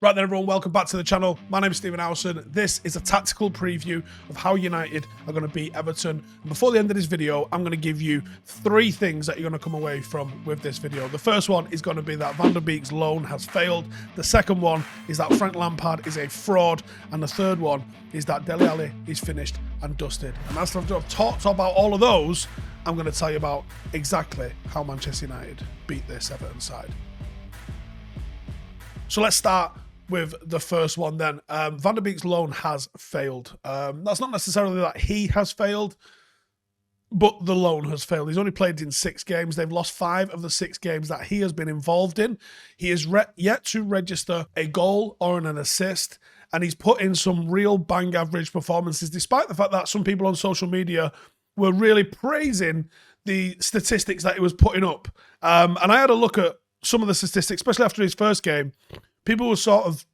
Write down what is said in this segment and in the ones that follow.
Right then everyone, welcome back to the channel. My name is Howson. This is a tactical preview of how United are going to beat Everton. And before the end of this video, I'm going to give you 3 things that you're going to come away from with this video. The first one is going to be that Beek's loan has failed. The second one is that Frank Lampard is a fraud. And the third one is that Dele Alli is finished and dusted. And after I've talked about all of those, I'm going to tell you about exactly how Manchester United beat this Everton side. So let's start with the first one then. Beek's loan has failed. That's not necessarily that he has failed, but the loan has failed. He's only played in 6 games. They've lost 5 of the 6 games that he has been involved in. He is yet to register a goal or an assist, and he's put in some real bang average performances, despite the fact that some people on social media were really praising the statistics that he was putting up. And I had a look at some of the statistics, especially after his first game. People were sort of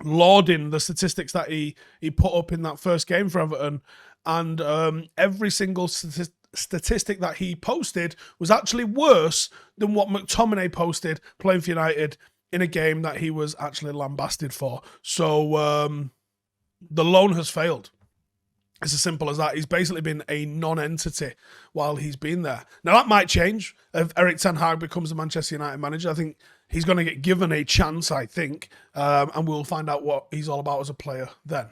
lauding the statistics that he put up in that first game for Everton, and every single statistic that he posted was actually worse than what McTominay posted playing for United in a game that he was actually lambasted for. So the loan has failed. It's as simple as that. He's basically been a non-entity while he's been there. Now, that might change if Erik becomes the Manchester United manager. I think he's going to get given a chance, I think, and we'll find out what he's all about as a player then.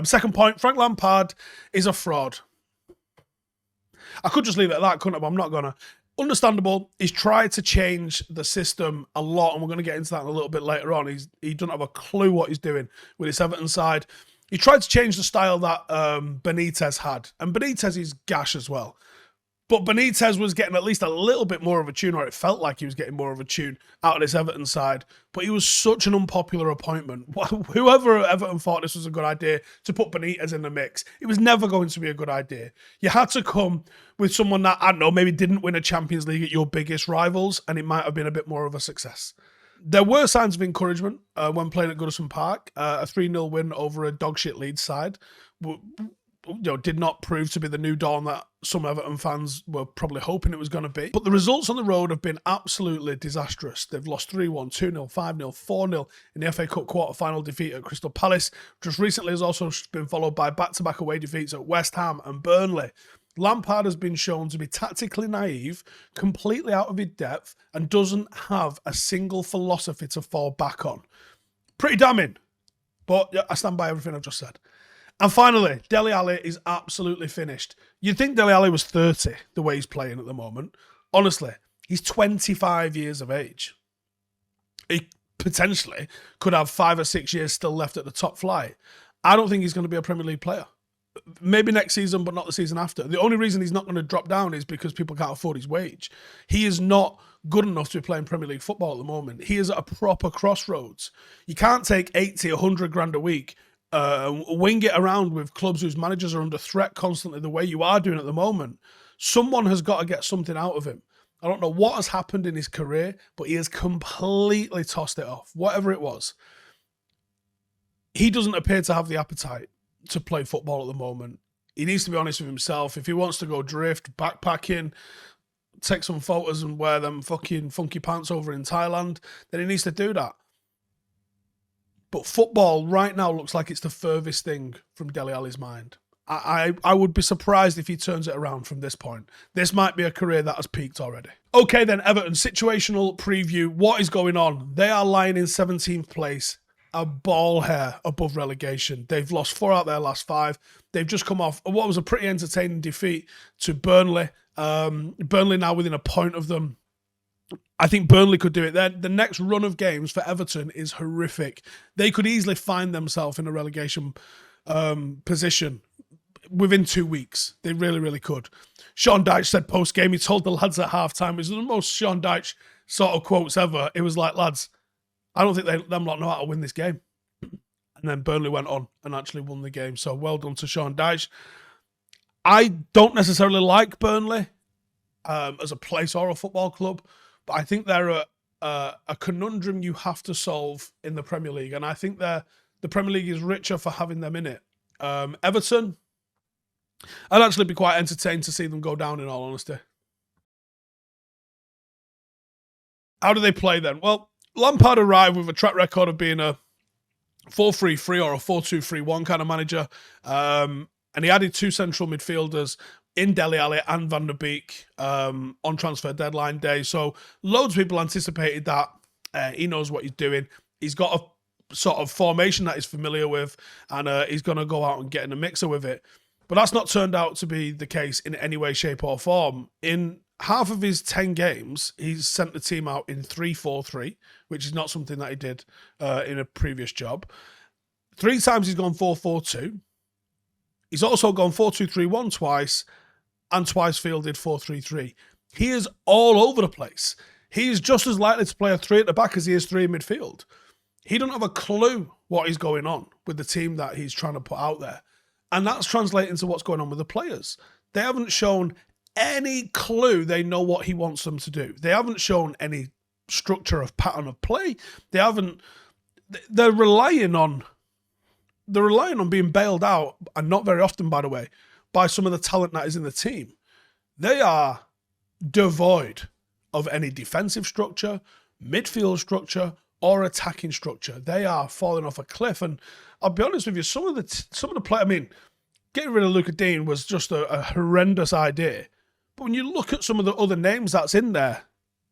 Second point, Frank Lampard is a fraud. I could just leave it at that, couldn't I? But I'm not going to. Understandable. He's tried to change the system a lot, and we're going to get into that in a little bit later on. He doesn't have a clue what he's doing with this Everton side. He tried to change the style that Benitez had. And Benitez is gash as well. But Benitez was getting at least a little bit more of a tune, or it felt like he was getting more of a tune out of this Everton side. But he was such an unpopular appointment. Whoever at Everton thought this was a good idea to put Benitez in the mix, it was never going to be a good idea. You had to come with someone that, I don't know, maybe didn't win a Champions League at your biggest rivals, and it might have been a bit more of a success. There were signs of encouragement when playing at Goodison Park. A 3-0 win over a dogshit Leeds side did not prove to be the new dawn that some Everton fans were probably hoping it was going to be. But the results on the road have been absolutely disastrous. They've lost 3-1, 2-0, 5-0, 4-0 in the FA Cup quarter-final defeat at Crystal Palace. Just recently has also been followed by back-to-back away defeats at West Ham and Burnley. Lampard has been shown to be tactically naive, completely out of his depth, and doesn't have a single philosophy to fall back on. Pretty damning, but I stand by everything I've just said. And finally, Dele Alli is absolutely finished. You'd think Dele Alli was 30, the way he's playing at the moment. Honestly, he's 25 years of age. He potentially could have 5 or 6 years still left at the top flight. I don't think he's going to be a Premier League player. Maybe next season, but not the season after. The only reason he's not going to drop down is because people can't afford his wage. He is not good enough to be playing Premier League football at the moment. He is at a proper crossroads. You can't take 80, 100 grand a week, wing it around with clubs whose managers are under threat constantly the way you are doing at the moment. Someone has got to get something out of him. I don't know what has happened in his career, but he has completely tossed it off, whatever it was. He doesn't appear to have the appetite to play football at the moment. He needs to be honest with himself. If he wants to go drift, backpacking, take some photos and wear them fucking funky pants over in Thailand, then he needs to do that. But football right now looks like it's the furthest thing from Dele Alli's mind. I would be surprised if he turns it around from this point. This might be a career that has peaked already. Okay then, Everton, situational preview. What is going on? They are lying in 17th place, a ball hair above relegation. They've lost 4 out of their last 5. They've just come off what was a pretty entertaining defeat to Burnley. Burnley now within a point of them. I think Burnley could do it. The next run of games for Everton is horrific. They could easily find themselves in a relegation position within 2 weeks. They really, really could. Sean Dyche said post-game, he told the lads at half-time, it was the most Sean Dyche sort of quotes ever. It was like, lads, I don't think them lot know how to win this game. And then Burnley went on and actually won the game. So well done to Sean Dyche. I don't necessarily like Burnley as a place or a football club, but I think they're a conundrum you have to solve in the Premier League. And I think the Premier League is richer for having them in it. Everton, I'd actually be quite entertained to see them go down, in all honesty. How do they play then? Well, Lampard arrived with a track record of being a 4-3-3 or a 4-2-3-1 kind of manager. And he added 2 central midfielders in Dele Alli and Van der Beek on transfer deadline day. So loads of people anticipated that. He knows what he's doing. He's got a sort of formation that he's familiar with, and he's going to go out and get in a mixer with it. But that's not turned out to be the case in any way, shape, or form. In half of his 10 games, he's sent the team out in 3-4-3, which is not something that he did in a previous job. 3 times he's gone 4-4-2. He's also gone 4-2-3-1 twice, and twice fielded 4-3-3. He is all over the place. He is just as likely to play a 3 at the back as he is 3 in midfield. He doesn't have a clue what is going on with the team that he's trying to put out there. And that's translating to what's going on with the players. They haven't shown any clue they know what he wants them to do. They haven't shown any structure of pattern of play. They're relying on being bailed out, and not very often, by the way, by some of the talent that is in the team. They are devoid of any defensive structure, midfield structure, or attacking structure. They are falling off a cliff. And I'll be honest with you, some of the play. I mean, getting rid of Luca Dean was just a horrendous idea. But when you look at some of the other names that's in there,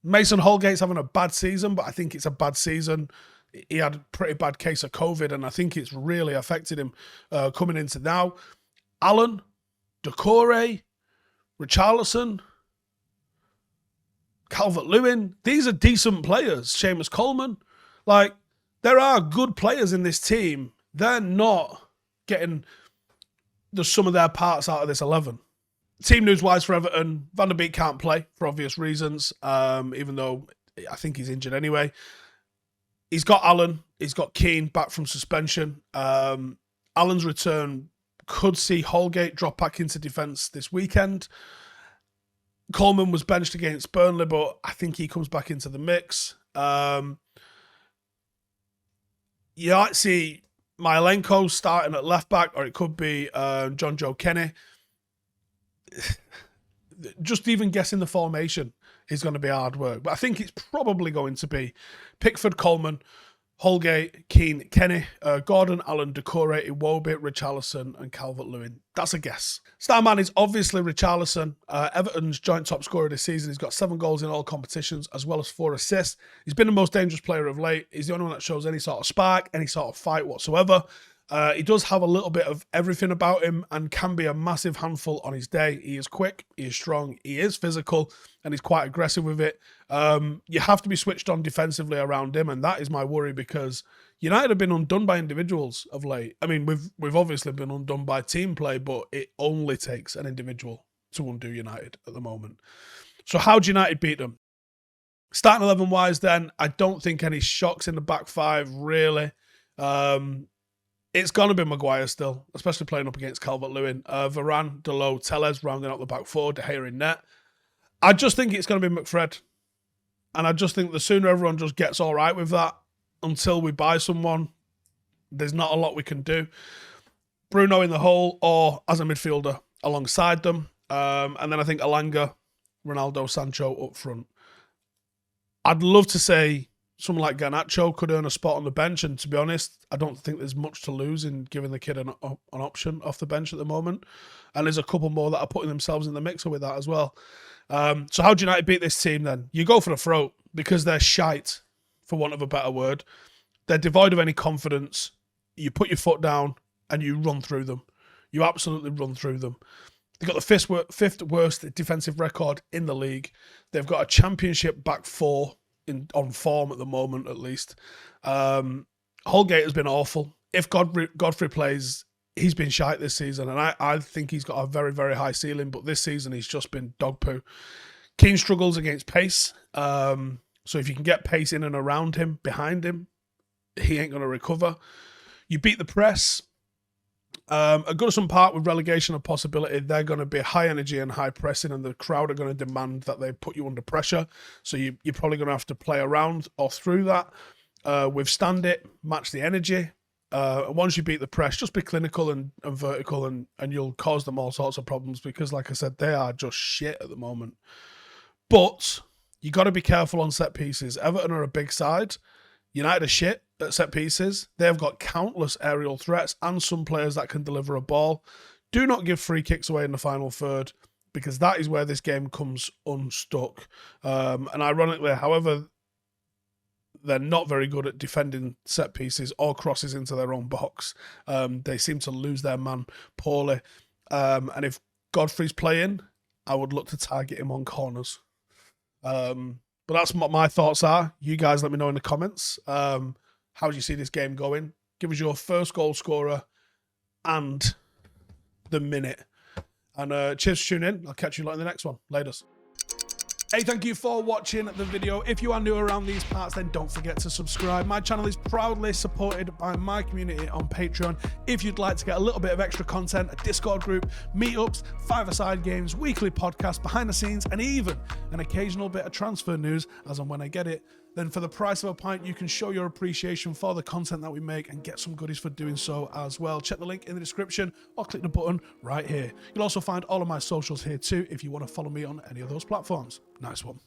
Mason Holgate's having a bad season, but I think it's a bad season. He had a pretty bad case of COVID, and I think it's really affected him coming into now. Allen, Doucouré, Richarlison, Calvert-Lewin, these are decent players. Seamus Coleman. Like, there are good players in this team. They're not getting the sum of their parts out of this 11. Team news-wise for Everton, Van der Beek can't play for obvious reasons, even though I think he's injured anyway. He's got Allen. He's got Keane back from suspension. Allen's return could see Holgate drop back into defence this weekend. Coleman was benched against Burnley, but I think he comes back into the mix. You might see Mylenko starting at left back, or it could be John Joe Kenny. Just even guessing the formation is going to be hard work. But I think it's probably going to be Pickford, Coleman, Holgate, Keane, Kenny, Gordon, Allen, Doucouré, Iwobi, Richarlison, and Calvert-Lewin. That's a guess. Star man is obviously Richarlison, Everton's joint top scorer this season. He's got 7 goals in all competitions, as well as 4 assists. He's been the most dangerous player of late. He's the only one that shows any sort of spark, any sort of fight whatsoever. He does have a little bit of everything about him and can be a massive handful on his day. He is quick, he is strong, he is physical, and he's quite aggressive with it. You have to be switched on defensively around him, and that is my worry, because United have been undone by individuals of late. I mean, we've obviously been undone by team play, but it only takes an individual to undo United at the moment. So how do United beat them? Starting 11-wise then, I don't think any shocks in the back 5, really. It's going to be Maguire still, especially playing up against Calvert-Lewin. Varane, Dalot, Telles rounding out the back 4, De Gea in net. I just think it's going to be McFred. And I just think the sooner everyone just gets all right with that, until we buy someone, there's not a lot we can do. Bruno in the hole, or as a midfielder alongside them. And then I think Alanga, Ronaldo, Sancho up front. I'd love to say someone like Garnacho could earn a spot on the bench, and to be honest, I don't think there's much to lose in giving the kid an option off the bench at the moment. And there's a couple more that are putting themselves in the mixer with that as well. So how do United beat this team then? You go for the throat, because they're shite, for want of a better word. They're devoid of any confidence. You put your foot down and you run through them. You absolutely run through them. They've got the fifth worst defensive record in the league. They've got a championship back 4 on form at the moment, at least. Holgate has been awful. If Godfrey plays, he's been shite this season, and I think he's got a very, very high ceiling, but this season he's just been dog poo. Keane struggles against pace, so if you can get pace in and around him, behind him, he ain't going to recover. You beat the press. At Goodison Park, with relegation a possibility, they're going to be high energy and high pressing, and the crowd are going to demand that they put you under pressure. So you're probably going to have to play around or through that, withstand it, match the energy. Once you beat the press, just be clinical and vertical, and you'll cause them all sorts of problems, because, like I said, they are just shit at the moment. But you got to be careful on set pieces. Everton are a big side. United are shit at set pieces. They have got countless aerial threats and some players that can deliver a ball. Do not give free kicks away in the final third, because that is where this game comes unstuck. And ironically, however, they're not very good at defending set pieces or crosses into their own box. They seem to lose their man poorly. And if Godfrey's playing, I would look to target him on corners. But that's what my thoughts are. You guys let me know in the comments. How do you see this game going? Give us your first goal scorer and the minute. And cheers for tuning in. I'll catch you in the next one. Laters. Hey, thank you for watching the video. If you are new around these parts, then don't forget to subscribe. My channel is proudly supported by my community on Patreon. If you'd like to get a little bit of extra content, a Discord group, meetups, five-a-side games, weekly podcasts, behind the scenes, and even an occasional bit of transfer news as and when I get it, then for the price of a pint, you can show your appreciation for the content that we make and get some goodies for doing so as well. Check the link in the description or click the button right here. You'll also find all of my socials here too if you want to follow me on any of those platforms. Nice one.